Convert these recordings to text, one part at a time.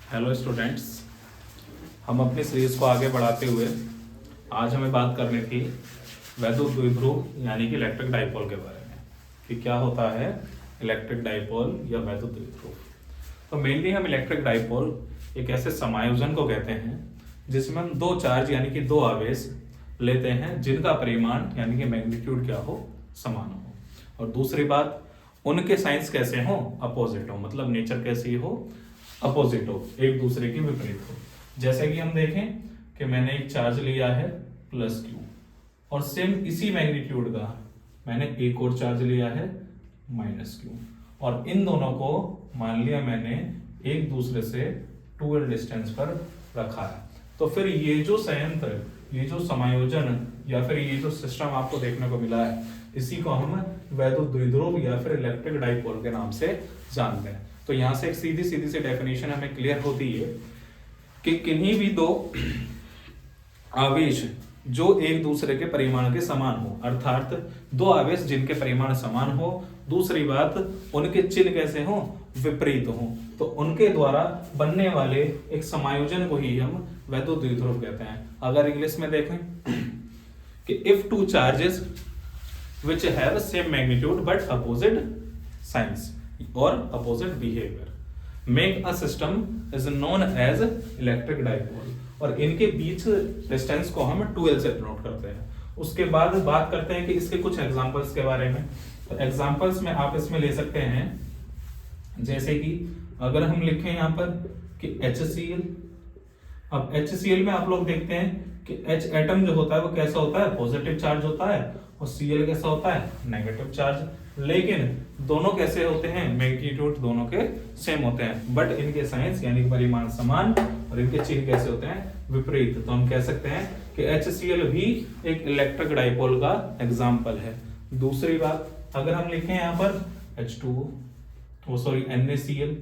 Hello students, हम अपनी series को आगे बढ़ाते हुए आज हमें बात करनी थी वैद्युत द्विध्रुव यानी कि इलेक्ट्रिक डाइपोल के बारे में कि क्या होता है इलेक्ट्रिक डाइपोल या वैद्युत द्विध्रुव। तो मेनली हम इलेक्ट्रिक डाइपोल एक ऐसे समायोजन को कहते हैं जिसमें हम दो चार्ज यानी कि दो आवेश लेते हैं जिनका परिमाण यानी कि मैग्नीट्यूड क्या हो, समान हो। और दूसरी बात, उनके साइंस कैसे हो, अपोजिट हो, मतलब नेचर कैसी हो, अपोजिट हो, एक दूसरे के विपरीत हो। जैसे कि हम देखें कि मैंने एक चार्ज लिया है प्लस क्यू और सेम इसी मैग्नीट्यूड का मैंने एक और चार्ज लिया है माइनस क्यू, और इन दोनों को मान लिया मैंने एक दूसरे से 2l डिस्टेंस पर रखा है। तो फिर ये जो संयंत्र, ये जो समायोजन या फिर ये जो सिस्टम आपको देखने को मिला है, इसी को हम वैद्युत द्विध्रुव या फिर इलेक्ट्रिक डाइपोल के नाम से जानते हैं। तो यहां से एक सीधी सी डेफिनेशन हमें क्लियर होती है कि किन्हीं भी दो आवेश जो एक दूसरे के परिमाण के समान हो, अर्थात दो आवेश जिनके परिमाण समान हो, दूसरी बात उनके चिन्ह कैसे हो, विपरीत हो, तो उनके द्वारा बनने वाले एक समायोजन को ही हम वैद्युत द्विध्रुव कहते हैं। अगर इंग्लिश में देखें कि if two charges which have same magnitude but opposite signs or opposite behavior make a system is known as electric dipole, और इनके बीच डिस्टेंस को हम 2l से डिनोट करते हैं। उसके बाद बात करते हैं कि इसके कुछ एग्जांपल्स के बारे में। तो एग्जांपल्स में आप इसमें ले सकते हैं, जैसे कि अगर हम लिखें यहाँ पर कि HCl, अब HCl में आप लोग देखते हैं कि H एटम जो होता है वो कैसा होता है, पॉजिटिव चार्ज होता है, और Cl कैसा होता है, नेगेटिव चार्ज। लेकिन दोनों कैसे होते हैं, मैग्नीट्यूड दोनों के सेम होते हैं, बट इनके साइंस यानी कि परिमाण समान, और इनके चिन्ह कैसे होते हैं, विपरीत। तो हम कह सकते हैं कि HCl भी एक इलेक्ट्रिक डाइपोल का एग्जाम्पल है। दूसरी बात, अगर हम लिखें यहाँ पर NaCl,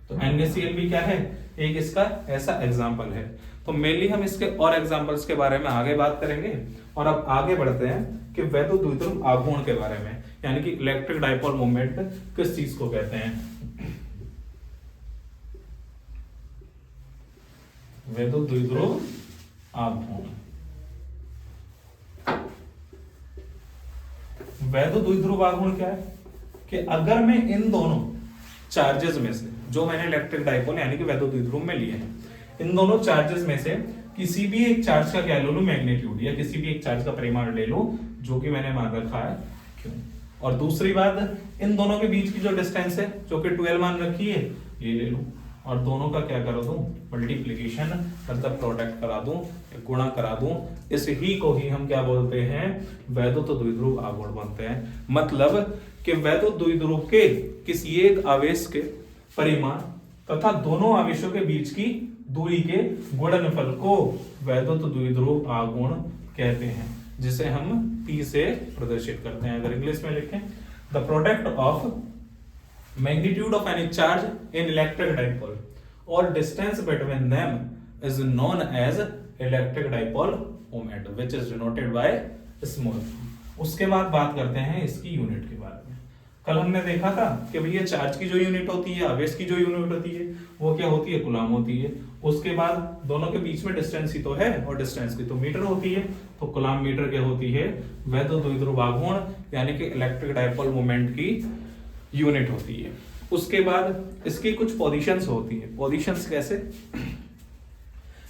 तो NaCl भी क्या है, एक इसका ऐसा एग्जाम्पल है। तो मेनली हम इसके और एग्जांपल्स के बारे में आगे बात करेंगे। और अब आगे बढ़ते हैं कि वैद्युत द्विध्रुव आघूर्ण के बारे में, यानी कि इलेक्ट्रिक डाइपोल मोमेंट किस चीज को कहते हैं। वैद्युत द्विध्रुव आघूर्ण, वैद्युत द्विध्रुव आघूर्ण क्या है कि अगर मैं इन दोनों चार्जेस में से, जो मैंने इलेक्ट्रिक डाइपोल यानी कि वैद्युत द्विध्रुव में लिए हैं, इन दोनों चार्जेस में से किसी भी एक चार्ज का क्या ले लो, मैग्नीट्यूड, या किसी भी एक चार्ज का परिमाण ले लो जो कि मैंने मान रखा है क्यों। और दूसरी बात, इन दोनों के बीच की जो डिस्टेंस है जो कि 2l मान रखी है, ये ले लूं, और दोनों का क्या करा दूं, मल्टीप्लीकेशन, मतलब प्रोडक्ट करा दूं, गुणा करा दूं। इस ही को ही हम क्या बोलते हैं, वैद्युत द्विध्रुव आघूर्ण बनते हैं। मतलब कि वैद्युत द्विध्रुव के किसी एक आवेश के परिमाण तथा दोनों आवेशों के बीच की दूरी के गुणनफल को वैद्युत द्विध्रुव आघूर्ण कहते हैं, जिसे हम P से प्रदर्शित करते हैं। अगर इंग्लिश में लिखें, the product of magnitude of any charge in electric dipole और distance between them is known as electric dipole moment which is denoted by small. उसके बाद बात करते हैं इसकी यूनिट के बारे में। कल हमने देखा था कि भैया चार्ज की जो यूनिट होती है, आवेश की जो यूनिट होती है, वो क्या होती है, कूलम होती है। उसके बाद दोनों के बीच में डिस्टेंस ही तो है, और डिस्टेंस की तो मीटर होती है, तो कूलम मीटर क्या होती है, वैद्युत द्विध्रुव आघूर्ण यानी कि इलेक्ट्रिक डाइपोल मोमेंट की यूनिट होती है। उसके बाद इसकी कुछ पोजीशंस होती है। पोजीशंस कैसे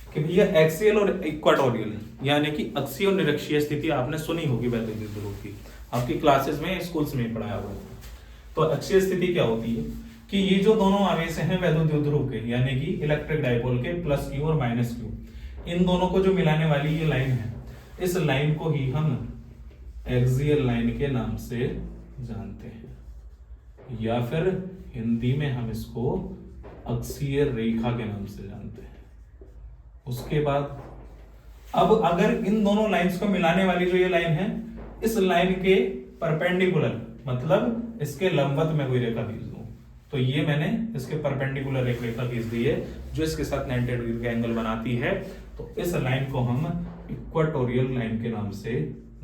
कि भैया एक्सियल और इक्वाटोरियल, यानी कि अक्षीय और निरक्षीय स्थिति आपने सुनी होगी वैद्युत द्विध्रुव की, आपकी क्लासेस में, स्कूल्स में पढ़ाया हुआ है। तो अक्षीय स्थिति क्या होती है कि ये जो दोनों आवेश हैं वैद्युत द्विध्रुव के, यानी कि इलेक्ट्रिक डाइपोल के, प्लस क्यू और माइनस क्यू, इन दोनों को जो मिलाने वाली ये लाइन है, इस लाइन को ही हम एक्सियल लाइन के नाम से जानते हैं, या फिर हिंदी में हम इसको अक्षीय रेखा के नाम से जानते हैं। उसके बाद अब अगर इन दोनों लाइंस को मिलाने वाली जो ये लाइन है, इस लाइन के परपेंडिकुलर, मतलब इसके लंबवत में कोई रेखा खींच दूं, तो ये मैंने इसके परपेंडिकुलर एक रेखा खींच दी है जो इसके साथ 90 डिग्री का एंगल बनाती है। तो इस लाइन को हम इक्वाटोरियल लाइन के नाम से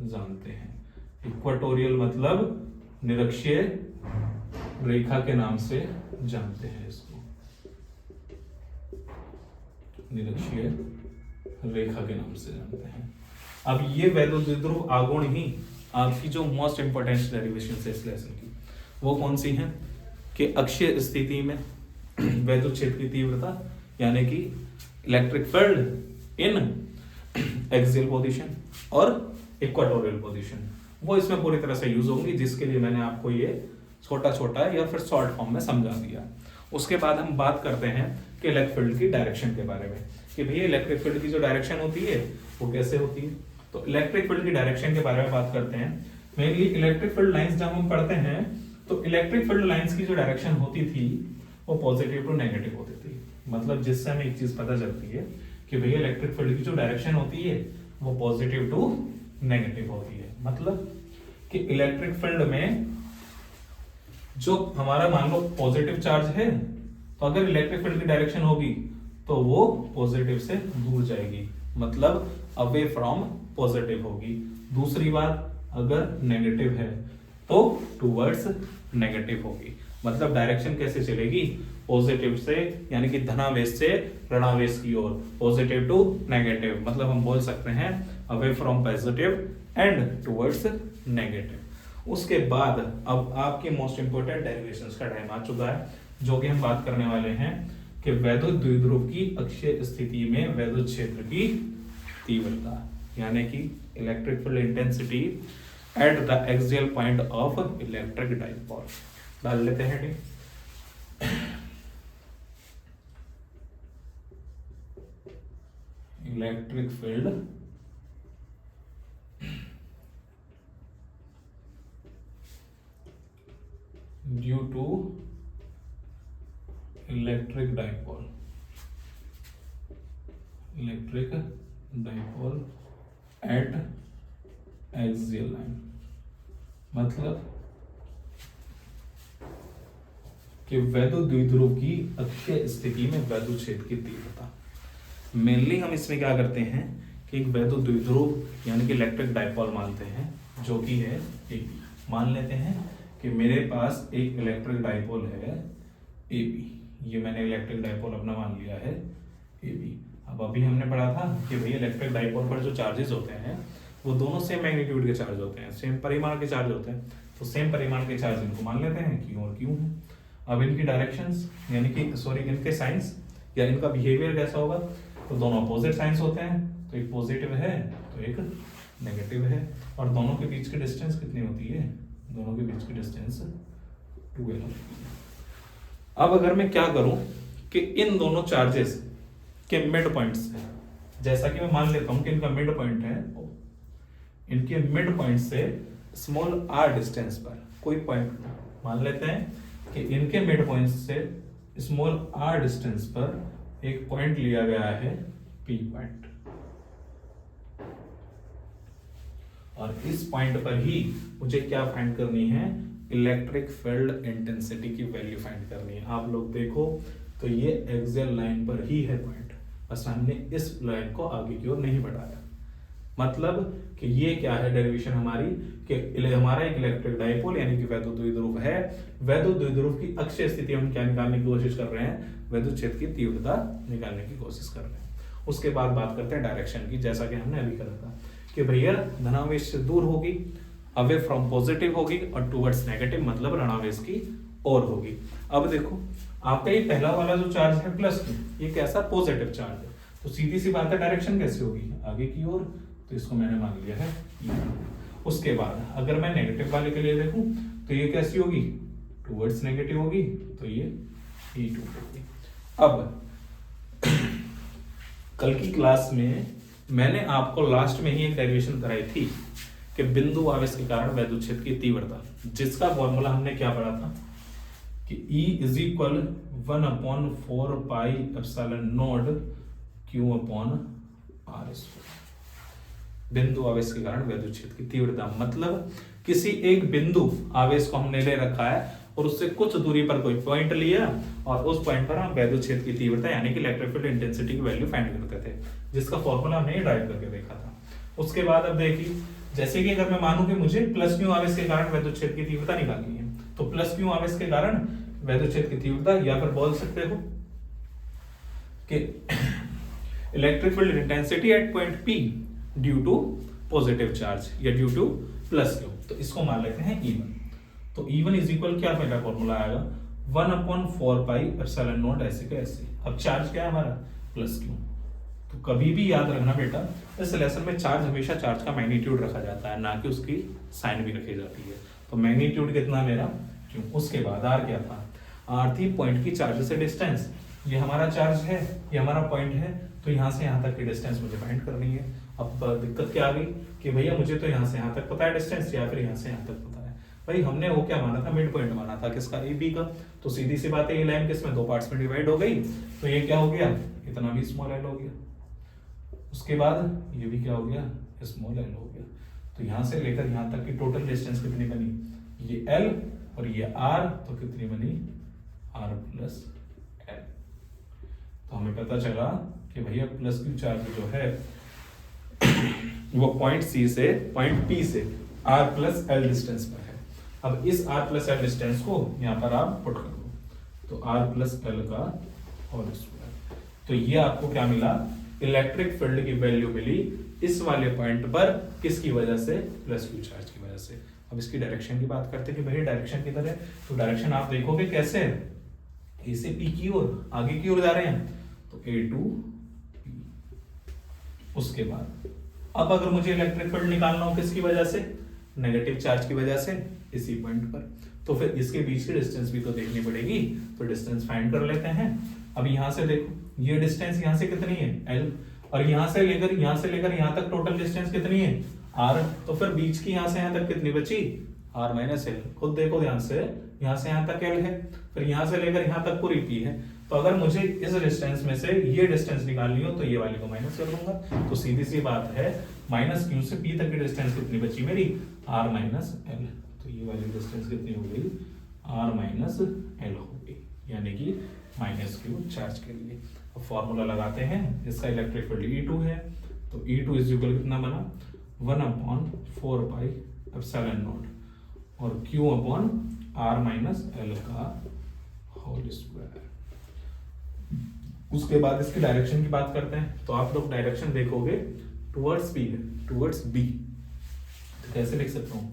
जानते हैं। इक्वाटोरियल मतलब निरक्षीय रेखा के नाम से जानते हैं इसको। निरक्षीय रेखा के नाम से जानते हैं। अब ये वैद्युत द्विध्रुव आघूर्ण ही आपकी जो मोस्ट इंपोर्टेंट डेरिवेशन है इस लेसन की, वो कौन सी है कि अक्षीय स्थिति में वैद्युत क्षेत्र की तीव्रता यानी कि इलेक्ट्रिक फील्ड इन एक्सियल पोजीशन और इक्वाटोरियल पोजीशन, वो इसमें पूरी तरह से यूज होंगी, जिसके लिए मैंने आपको ये छोटा छोटा या फिर शॉर्ट फॉर्म में समझा दिया। उसके बाद हम बात करते हैं कि इलेक्ट्रिक फील्ड की डायरेक्शन के बारे में कि भैया इलेक्ट्रिक फील्ड की जो डायरेक्शन होती है वो कैसे होती है। तो इलेक्ट्रिक फील्ड की डायरेक्शन के बारे में बात करते हैं। मेनली इलेक्ट्रिक फील्ड लाइंस जब हम पढ़ते हैं तो इलेक्ट्रिक फील्ड लाइंस की जो डायरेक्शन होती थी वो पॉजिटिव टू नेगेटिव होती थी। मतलब जिससे हमें एक चीज पता चलती है कि भैया इलेक्ट्रिक फील्ड की जो डायरेक्शन होती है वो पॉजिटिव टू नेगेटिव होती है। मतलब कि इलेक्ट्रिक फील्ड में जो हमारा मान लो पॉजिटिव चार्ज है, तो अगर इलेक्ट्रिक फील्ड की डायरेक्शन होगी तो वो पॉजिटिव से दूर जाएगी, मतलब अवे फ्रॉम पॉजिटिव होगी। दूसरी बात, अगर नेगेटिव है तो टुवर्ड्स नेगेटिव होगी। मतलब डायरेक्शन कैसे चलेगी, पॉजिटिव से यानी कि धनावेश से ऋणावेश की ओर, पॉजिटिव टू नेगेटिव। मतलब हम बोल सकते हैं away from positive and towards negative. उसके बाद अब आपके मोस्ट इंपोर्टेंट डेरिवेशंस का टाइम आ चुका है, जो कि हम बात करने वाले हैं कि वैद्युत द्विध्रुव की अक्षीय स्थिति में वैद्युत क्षेत्र की तीव्रता यानी कि electric field intensity at the axial point of electric dipole. डाल लेते हैं ठीक। Electric field due to electric dipole at axial line. मतलब कि वैद्युत द्विध्रुव की अक्षीय स्थिति में वैद्युत क्षेत्र की तीव्रता। मेनली हम इसमें क्या करते हैं कि एक वैद्युत द्विध्रुव यानी कि इलेक्ट्रिक डाइपोल मानते हैं, जो कि है AB। मान लेते हैं कि मेरे पास एक इलेक्ट्रिक डाइपोल है AB, ये मैंने इलेक्ट्रिक डाइपोल अपना मान लिया है AB। अब अभी हमने पढ़ा था कि भैया इलेक्ट्रिक डाइपोल पर जो चार्जेस होते हैं वो दोनों सेम मैग्नीट्यूड के चार्ज होते हैं, सेम परिमाण के चार्ज होते हैं। तो सेम परिमाण के चार्ज इनको मान लेते हैं Q और Q है। अब इनकी डायरेक्शंस यानी कि इनके साइंस या इनका बिहेवियर कैसा होगा, तो दोनों अपोजिट साइंस होते हैं, तो एक पॉजिटिव है तो एक नेगेटिव है। और दोनों के बीच की डिस्टेंस कितनी होती है, दोनों के बीच की डिस्टेंस 2L होती है। अब अगर मैं क्या करूं कि इन दोनों चार्जेस के मिड पॉइंट्स से, जैसा कि मैं मान लेता हूं कि इनका मिड पॉइंट है, इनके मिड पॉइंट से स्मॉल r डिस्टेंस पर कोई पॉइंट मान लेते हैं कि इनके मिड पॉइंट से स्मॉल r डिस्टेंस पर एक पॉइंट लिया गया है P पॉइंट, और इस पॉइंट पर ही मुझे क्या फाइंड करनी है, इलेक्ट्रिक फील्ड इंटेंसिटी की वैल्यू फाइंड करनी है। आप लोग देखो तो ये एक्सियल लाइन पर ही है पॉइंट, बस हमने इस लाइन को आगे की ओर नहीं बढ़ाया। मतलब कि ये क्या है डेरिवेशन हमारी कि हमारा एक इलेक्ट्रिक डाइपोल यानी कि वैद्युत द्विध्रुव है, वैद्युत द्विध्रुव की अक्षीय स्थिति हम क्या निकालने की कोशिश कर रहे हैं, वैद्युत क्षेत्र की तीव्रता निकालने की कोशिश कर रहे हैं। उसके बाद बात करते हैं डायरेक्शन की, जैसा कि हमने अभी करा था कि भैया धनावेश से दूर होगी, अवे फ्रॉम पॉजिटिव होगी, और टुवर्ड्स नेगेटिव मतलब ऋणावेश की ओर होगी। अब देखो आपका ये पहला वाला जो चार्ज है प्लस में, ये कैसा पॉजिटिव चार्ज है, तो सीधी सी बात है डायरेक्शन कैसे होगी, आगे की ओर, तो इसको मैंने मान लिया है ये। उसके बाद अगर मैं नेगेटिव वाले के लिए देखूं तो ये कैसी होगी, टुवर्ड्स नेगेटिव होगी, तो ये E2 होगी। अब कल की क्लास में मैंने आपको लास्ट में ही एक डेरिवेशन कराई थी कि बिंदु आवेश के कारण वैद्युत क्षेत्र की तीव्रता, जिसका फॉर्मूला हमने क्या पढ़ा था कि E is equal 1/4 pi epsilon not Q upon R²। बिंदु आवेश के कारण वैद्युत क्षेत्र की तीव्रता मतलब किसी एक बिंदु आवेश को हमने ले रखा है और उससे कुछ दूरी पर कोई पॉइंट लिया और उस पॉइंट पर हम वैद्युत क्षेत्र की तीव्रता यानी कि इलेक्ट्रिक फील्ड इंटेंसिटी की वैल्यू फाइंड करते थे, जिसका फॉर्मूला हमने ड्राइव करके देखा था। उसके बाद अब देखिए, जैसे कि अगर मैं मानूं कि मुझे प्लस क्यू आवेश के कारण वैद्युत क्षेत्र की तीव्रता निकालनी है, तो प्लस क्यू आवेश के कारण वैद्युत क्षेत्र की तीव्रता, या फिर बोल सकते हो कि electric field intensity at point P due to positive charge या ड्यू टू प्लस क्यू, तो इसको मान लेते हैं E1। तो E1 इज इक्वल क्या मेरा फॉर्मूला आएगा 1/4 पाई एप्सिलॉन नॉट ऐसे के ऐसे। अब चार्ज क्या है हमारा प्लस क्यू। तो कभी भी याद रखना बेटा, इस लेसन में चार्ज हमेशा चार्ज का मैग्नीट्यूड रखा जाता है, ना कि उसकी साइन भी रखी जाती है। तो मैग्नीट्यूड कितना मेरा क्यों। उसके बाद आर क्या था, आर थी पॉइंट की चार्ज से डिस्टेंस। ये हमारा चार्ज है, ये हमारा पॉइंट है, तो यहाँ से यहाँ तक की डिस्टेंस मुझे फाइंड करनी है। अब दिक्कत क्या आ गई कि भैया मुझे तो यहाँ से यहाँ तक पता है डिस्टेंस, या फिर यहाँ से यहाँ तक पता है। भाई हमने वो क्या माना था, मिड पॉइंट माना था किसका, ए बी का। तो सीधी सी बात है ये लाइन किसमें दो पार्ट्स में डिवाइड हो गई, तो ये क्या हो गया, इतना भी स्मॉल एल हो गया। उसके बाद ये भी क्या हो गया, स्मॉल एल हो गया। तो यहाँ से लेकर यहाँ तक की टोटल डिस्टेंस कितनी बनी, ये एल और ये आर, तो कितनी बनी आर प्लस एल। तो हमें पता चला कि भैया प्लस क्यू चार्ज जो है वो पॉइंट सी से पॉइंट पी से आर प्लस एल डिस्टेंस पर है। अब इस आर प्लस एल डिस्टेंस को यहाँ पर आप पुट कर दो, तो आर प्लस एल का होल स्क्वायर। तो ये आपको क्या मिला, इलेक्ट्रिक फील्ड की वैल्यू मिली इस वाले पॉइंट पर, किसकी वजह से, प्लस क्यू चार्ज की वजह से। अब इसकी डायरेक्शन की बात करते हैं कि भाई डायरेक्शन किधर है, तो डायरेक्शन आप देखोगे कैसे, ए से पी की ओर, आगे की ओर जा रहे हैं, तो ए टू पी। उसके बाद अब अगर मुझे इलेक्ट्रिक फील्ड निकालना हो किसकी वजह से, नेगेटिव चार्ज की वजह से, इसी पॉइंट पर, तो फिर इसके बीच की डिस्टेंस भी तो देखनी पड़ेगी। तो डिस्टेंस फाइंड कर लेते हैं। अब यहां से देखो ये डिस्टेंस यहां से कितनी है एल, और यहां से लेकर यहां तक टोटल डिस्टेंस कितनी है आर। तो फिर बीच की यहां से यहां तक कितनी बची, आर माइनस एल। खुद देखो ध्यान से, यहां से यहां तक एल है, फिर यहां से लेकर यहां तक पूरी पी है। तो अगर मुझे इस डिस्टेंस में से ये डिस्टेंस निकालनी हो तो ये वाली को माइनस कर दूंगा। तो सीधी सी बात है, माइनस क्यू से पी तक की डिस्टेंस कितनी बची मेरी, आर माइनस एल। तो ये वाली डिस्टेंस कितनी हो गई, आर माइनस एल हो गई, यानी कि माइनस क्यू चार्ज के लिए। अब फॉर्मूला लगाते हैं, इसका इलेक्ट्रिक फील्ड E2 है, तो E2 इज इक्वल कितना बना 1/4 पाई एप्सिलॉन नॉट और Q upon r minus L का होल स्क्वायर। उसके बाद इसकी डायरेक्शन की बात करते हैं, तो आप लोग डायरेक्शन देखोगे टुवर्ड्स P है, टुवर्ड्स B। तो कैसे लिख सकता हूं,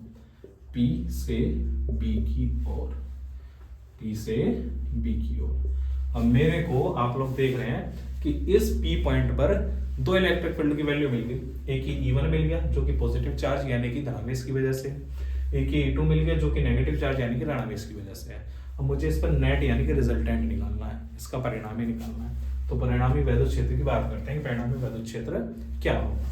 P से B की ओर, P से B की ओर। अब मेरे को आप लोग देख रहे हैं कि इस P पॉइंट पर दो इलेक्ट्रिक फील्ड की वैल्यू मिल गई। एक ही E1 मिल गया जो कि पॉजिटिव चार्ज यानी कि धनावेश की वजह से, एक ही E2 मिल गया जो कि नेगेटिव चार्ज यानी कि ऋणावेश की वजह से है। अब मुझे इस पर नेट यानी कि रिजल्टेंट निकालना है, इसका परिणामी निकालना है। तो परिणामी वैद्युत क्षेत्र की बात करते हैं कि परिणामी वैद्युत क्षेत्र क्या होगा।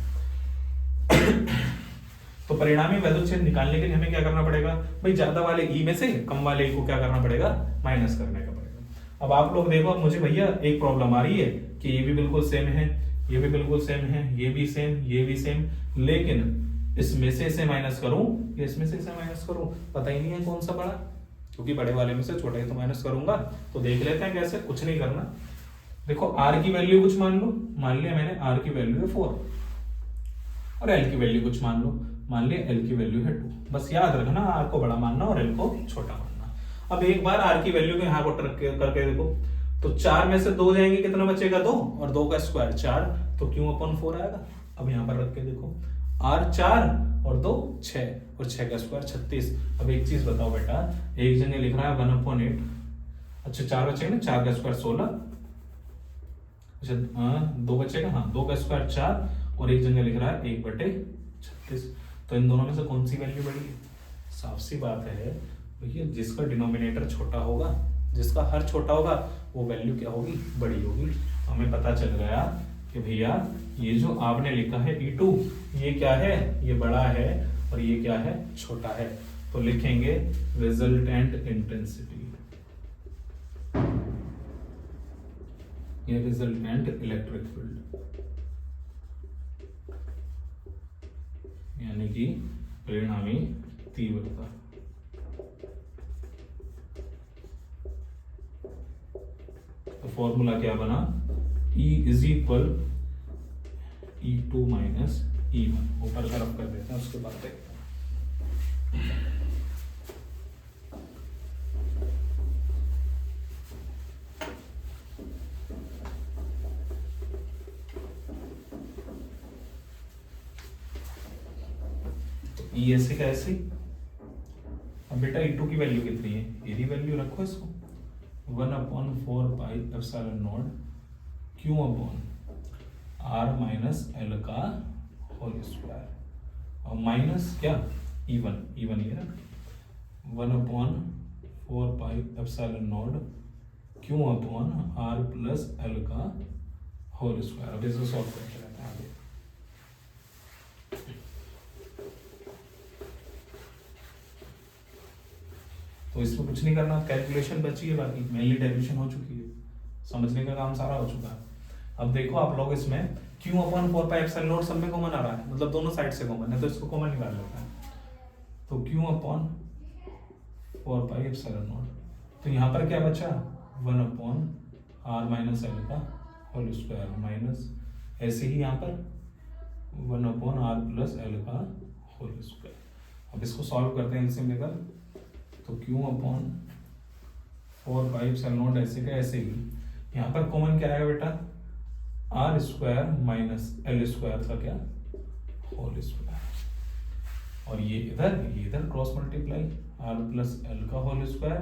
तो परिणामी वैद्युत क्षेत्र निकालने के लिए हमें क्या करना पड़ेगा, भाई ज्यादा वाले E में से कम वाले E को क्या करना पड़ेगा, माइनस करने का पड़ेगा। अब आप लोग देखो, अब मुझे भैया एक प्रॉब्लम आ रही है कि ये भी बिल्कुल सेम है, ये भी बिल्कुल सेम है, ये भी सेम, ये भी सेम, लेकिन इसमें से इसे माइनस करूं या इसमें से इसे माइनस करूं, पता ही नहीं है कौन सा बड़ा, क्योंकि बड़े वाले में से छोटे ही तो माइनस करूंगा। तो देख लेते हैं कैसे, कुछ नहीं करना। देखो आर की वैल्यू कुछ मान लो, मान लिया मैंने आर की वैल्यू है 4, और एल की वैल्यू कुछ मान लो, मान लिया एल की वैल्यू है 2। बस याद रखना आर को बड़ा मानना और एल को छोटा मानना। अब एक बार आर की वैल्यू को यहाँ को करके देखो, तो 4 में से 2 जाएंगे, कितना बचेगा 2, और 2 का स्क्वायर 4, तो क्यों अपॉन 4 आएगा। अब यहाँ पर रख के देखो, आर 4 और 2 6, और 6 का स्क्वायर 36। अब एक चीज बताओ बेटा, एक जगह लिख रहा है 1/8, अच्छा 4 बचेगा ना, 4 का स्क्वायर 16, अच्छा 2 बचेगा, हाँ 2 का स्क्वायर 4, और एक जगह लिख रहा है 1/36। तो इन दोनों में से कौन सी वैल्यू बड़ी है, साफ सी बात है भैया, जिसका डिनोमिनेटर छोटा होगा, जिसका हर छोटा होगा, वो वैल्यू क्या होगी, बड़ी होगी। हमें पता चल गया कि भैया ये जो आपने लिखा है E2, ये क्या है, ये बड़ा है, और ये क्या है, छोटा है। तो लिखेंगे रिजल्टेंट इंटेंसिटी, ये रिजल्टेंट इलेक्ट्रिक फील्ड, यानी कि परिणामी तीव्रता। तो फॉर्मूला क्या बना, E is equal E2 minus E1। ऊपर तरफ कर देते हैं, उसके बाद देखते हैं। ई ऐसे का ऐसे। अब बेटा E2 की वैल्यू कितनी है, ए की वैल्यू रखो इसको, 1/4πε0 Q upon r minus L का होल स्क्वायर, और माइनस क्या E1 ये ना 1/4πε0 Q upon r plus L का होल स्क्वायर। अब इसको सॉल्व करते रहते हैं आगे। तो इसमें कुछ नहीं करना, कैलकुलेशन बची है, बाकी मेनली डेरिवेशन हो चुकी है, समझने का काम सारा हो चुका है। अब देखो आप लोग इसमें क्यू अपॉन 4πε0 सब में कॉमन आ रहा है, मतलब दोनों साइड से कॉमन है, तो इसको कॉमन निकाल लेते हैं। तो क्यू अपॉन 4πε0, तो यहाँ पर क्या बचा 1/r माइनस एल का होल स्क्वायर, माइनस ऐसे ही यहाँ पर 1/r प्लस एल का होल स्क्वायर। अब इसको सॉल्व करते हैं एलसीएम लेकर, तो क्यू अपॉन 4πε0 ऐसे का ऐसे ही, यहाँ पर कॉमन क्या आएगा बेटा, r square minus l square का क्या होल स्क्वायर, और ये इधर cross multiply r plus L का होल स्क्वायर,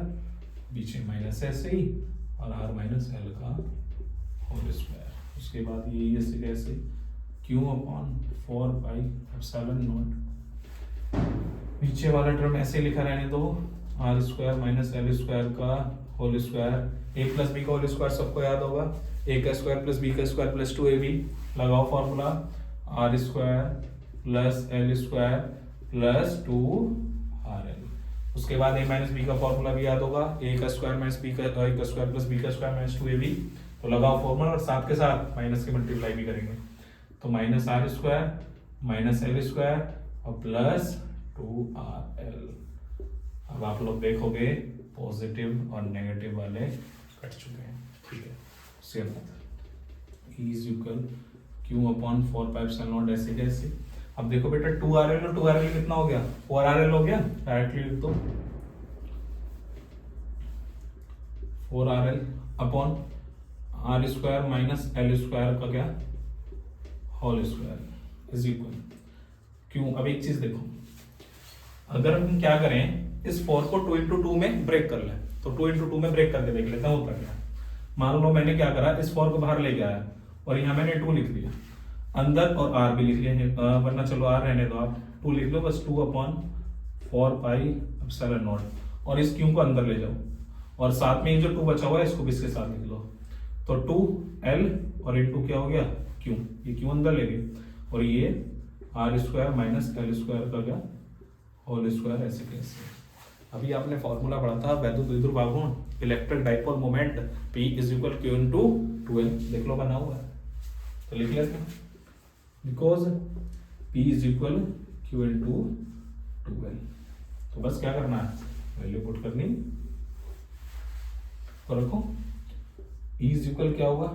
बीच में माइनस ऐसे ही, और आर माइनस एल का होल स्क्वायर। उसके बाद ये ऐसे कैसे क्यू अपॉन 4πε0, नीचे वाला टर्म ऐसे लिखा रहने दो, r square minus l square का whole square, a plus b का होल स्क्वायर सबको याद होगा, ए का स्क्वायर प्लस बी का स्क्वायर प्लस 2ab, लगाओ formula, r square plus l square plus 2rl। उसके बाद ए माइनस बी का फॉर्मूला भी याद होगा, ए का स्क्वायर माइनस बी का स्क्वायर प्लस बी का स्क्वायर माइनस 2ab, तो लगाओ फॉर्मूला, और साथ के साथ माइनस के मल्टीप्लाई भी करेंगे, तो minus r square minus l square और प्लस 2rl। अब आप लोग देखोगे पॉजिटिव और नेगेटिव वाले कट चुके हैं, ठीक है। Same method is equal Q upon 4πε0 ऐसे कैसे। अब देखो बेटा 2rl और 2rl कितना हो गया, 4rl हो गया, डायरेक्टली लिख दो 4rl upon r square minus l square का क्या होल स्क्वायर इज इक्वल क्यों। अब एक चीज देखो, अगर हम क्या करें, इस 4 को 2 into 2 में ब्रेक कर लें, तो 2 into 2 में ब्रेक करके देख लेते हैं होता क्या। मान लो मैंने क्या करा, इस 4 को बाहर लेके आया और यहाँ मैंने 2 लिख दिया, अंदर और r भी लिख लिया, वरना चलो r रहने दो, आप 2 लिख लो बस, 2/4πε0, और इस क्यू को अंदर ले जाओ, और साथ में ये जो 2 बचा हुआ है इसको भी इसके साथ लिख लो, तो 2l और इनटू क्या हो गया क्यू, ये क्यू अंदर ले गए, और ये r square minus l square का क्या होल स्क्वायर ऐसे कैसे। अभी आपने फॉर्मूला पढ़ा था वैद्युत द्विध्रुव आघूर्ण, electric dipole moment P is equal Q into 2L, देख लो बना हुआ है, तो लिख लेते हैं, because P is equal Q into 2L। तो बस क्या करना है, वैल्यू पुट करनी, तो रखो E इज इक्वल क्या होगा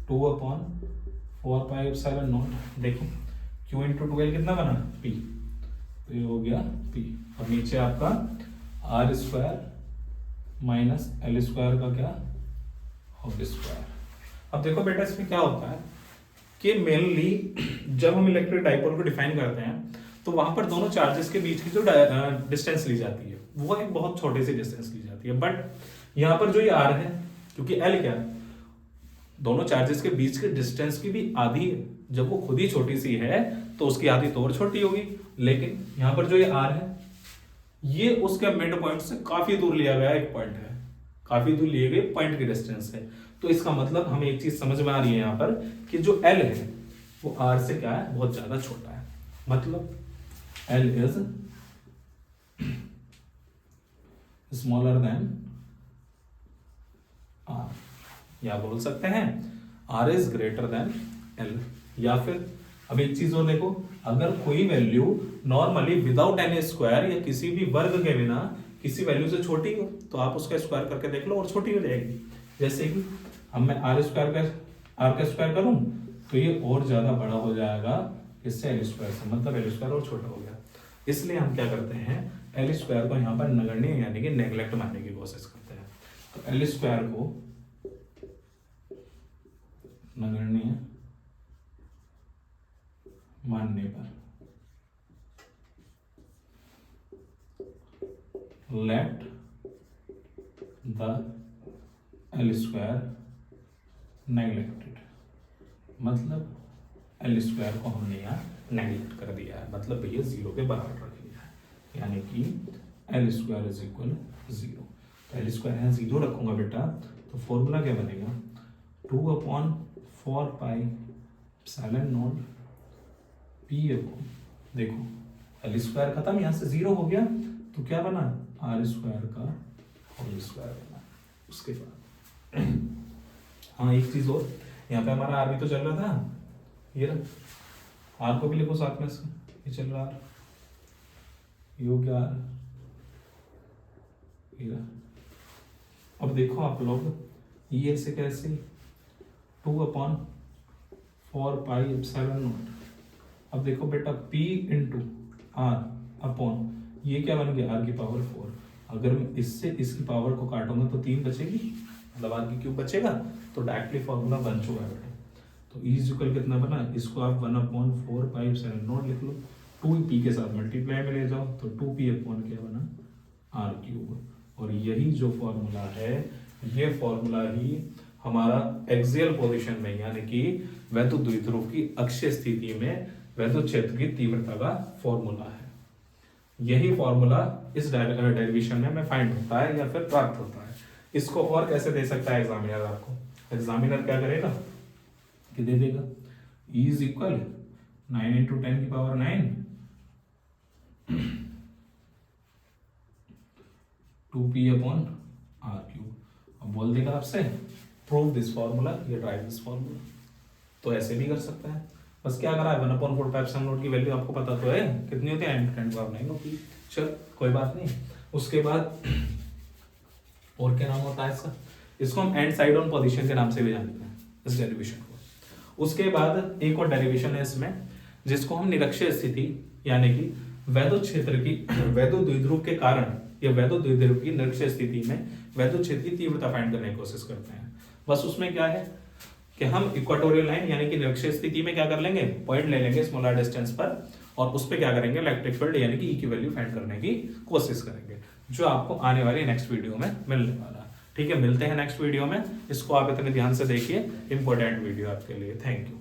2/4πε0, देखो Q into 2L कितना बना P, तो ये हो गया P, और नीचे आपका r square minus l square का क्या होल स्क्वायर। अब देखो बेटा इसमें क्या होता है कि मेनली जब हम इलेक्ट्रिक डाइपोल को डिफाइन करते हैं तो वहां पर दोनों चार्जेस के बीच की जो डिस्टेंस ली जाती है वो एक बहुत छोटे से डिस्टेंस ली जाती है, बट यहाँ पर जो ये आर है, क्योंकि एल क्या है, दोनों चार्जेस के बीच के डिस्टेंस की भी आधी है, जब वो खुद ही छोटी सी है तो उसकी आधी तो और छोटी होगी, लेकिन यहाँ पर जो ये आर है ये उसके मिड पॉइंट से काफी दूर लिया गया एक पॉइंट है, काफी दूर लिए गए पॉइंट की डिस्टेंस है, तो इसका मतलब हमें एक चीज समझ में आ रही है यहाँ पर कि जो L है वो R से क्या है, बहुत ज्यादा छोटा है, मतलब L is smaller than R, या बोल सकते हैं R is greater than L। या फिर अब एक चीज और देखो, अगर कोई value normally without N E square या किसी भी वर्ग के बिना किसी वैल्यू से छोटी हो तो आप उसका स्क्वायर करके देख लो और छोटी हो जाएगी। जैसे कि अब मैं आर का स्क्वायर करूं तो ये और ज्यादा बड़ा हो जाएगा इससे एल स्क्वायर से, मतलब एल स्क्वायर और छोटा हो गया। इसलिए हम क्या करते हैं, एल स्क्वायर को यहाँ पर नगण्य यानी कि नेग्लेक्ट मानने की कोशिश करते हैं। तो एल स्क्वायर को नगण्य मानने पर let the L square neglected, मतलब एल स्क्वायर को हमने यहाँ नेग्लेक्ट कर दिया है, मतलब भैया जीरो के बराबर रख लिया है, यानी कि L square is equal zero. तो एल स्क्वायर यहाँ जीरो रखूंगा बेटा, तो फॉर्मूला क्या बनेगा, 2/4 पाई एप्सिलॉन नॉट पी अपॉन, देखो एल स्क्वायर खत्म, यहाँ से जीरो हो गया, तो क्या बना, आर स्क्वायर का होल स्क्वायर बना। उसके बाद हाँ एक चीज और, यहाँ पे हमारा आर भी तो चल रहा था, ये रहा, आर को भी लिखो साथ में से, ये चल रहा आर, ये हो गया आर, ये रहा। अब देखो आप लोग, ये ऐसे कैसे, 2/4 पाई एप्सिलॉन नॉट, अब देखो बेटा P इंटू आर अपॉन, ये क्या बन गया, आर की पावर 4, अगर मैं इससे इसकी पावर को काटूंगा तो 3 बचेगी, मतलब आर की क्यूब बचेगा, तो डायरेक्टली फॉर्मूला बन चुका है बेटा। तो ई इक्वल कितना बना, इसको आप 1/4 पाई एप्सिलॉन नॉट लिख लो, 2p के साथ मल्टीप्लाई में ले जाओ, तो 2p अपॉन क्या बना, आर क्यूब। और यही जो फॉर्मूला है, ये फॉर्मूला ही हमारा एक्सियल पोजीशन में, यानी कि वैद्युत द्विध्रुव की अक्षीय स्थिति में वैद्युत क्षेत्र की तीव्रता का फॉर्मूला है। यही फॉर्मूला इस डेरिवेशन में फाइंड होता है या फिर प्राप्त होता है। इसको और कैसे दे सकता है एग्जामिनर आपको, एग्जामिनर क्या करेगा कि दे देगा E इज इक्वल 9 इंटू 10 की power 9 2p upon are cube. अब बोल देगा आपसे प्रूव दिस फॉर्मूला, ये ड्राइव दिस फॉर्मूला, तो ऐसे भी कर सकता है। बस क्या करा है, 1/4 पाई एप्सिलॉन नॉट की वैल्यू आपको पता तो है कितनी होती है, 10 की पावर 9 होती है। चल कोई बात नहीं। उसके बाद और क्या नाम होता है इसका, इसको हम एंड साइड ऑन पोजीशन के नाम से भी जानते हैं इस डेरिवेशन को। उसके बाद एक और डेरिवेशन है इसमें, जिसको हम निरक्षीय स्थिति यानी कि वैद्युत क्षेत्र की वैद्युत द्विध्रुव के कारण या वैद्युत द्विध्रुव की निरक्षीय स्थिति में वैद्युत क्षेत्र की तीव्रता फाइंड करने की कोशिश करते हैं। बस उसमें क्या है कि हम इक्वाटोरियल लाइन यानी कि निरक्षीय स्थिति में क्या कर लेंगे, पॉइंट ले लेंगे स्मॉलर डिस्टेंस पर, और उस पर क्या करेंगे, इलेक्ट्रिक फील्ड यानी कि ई की वैल्यू फाइंड करने की कोशिश करेंगे, जो आपको आने वाली नेक्स्ट वीडियो में मिलने वाला है। ठीक है, मिलते हैं नेक्स्ट वीडियो में। इसको आप इतने ध्यान से देखिए, इंपॉर्टेंट वीडियो आपके लिए। Thank you.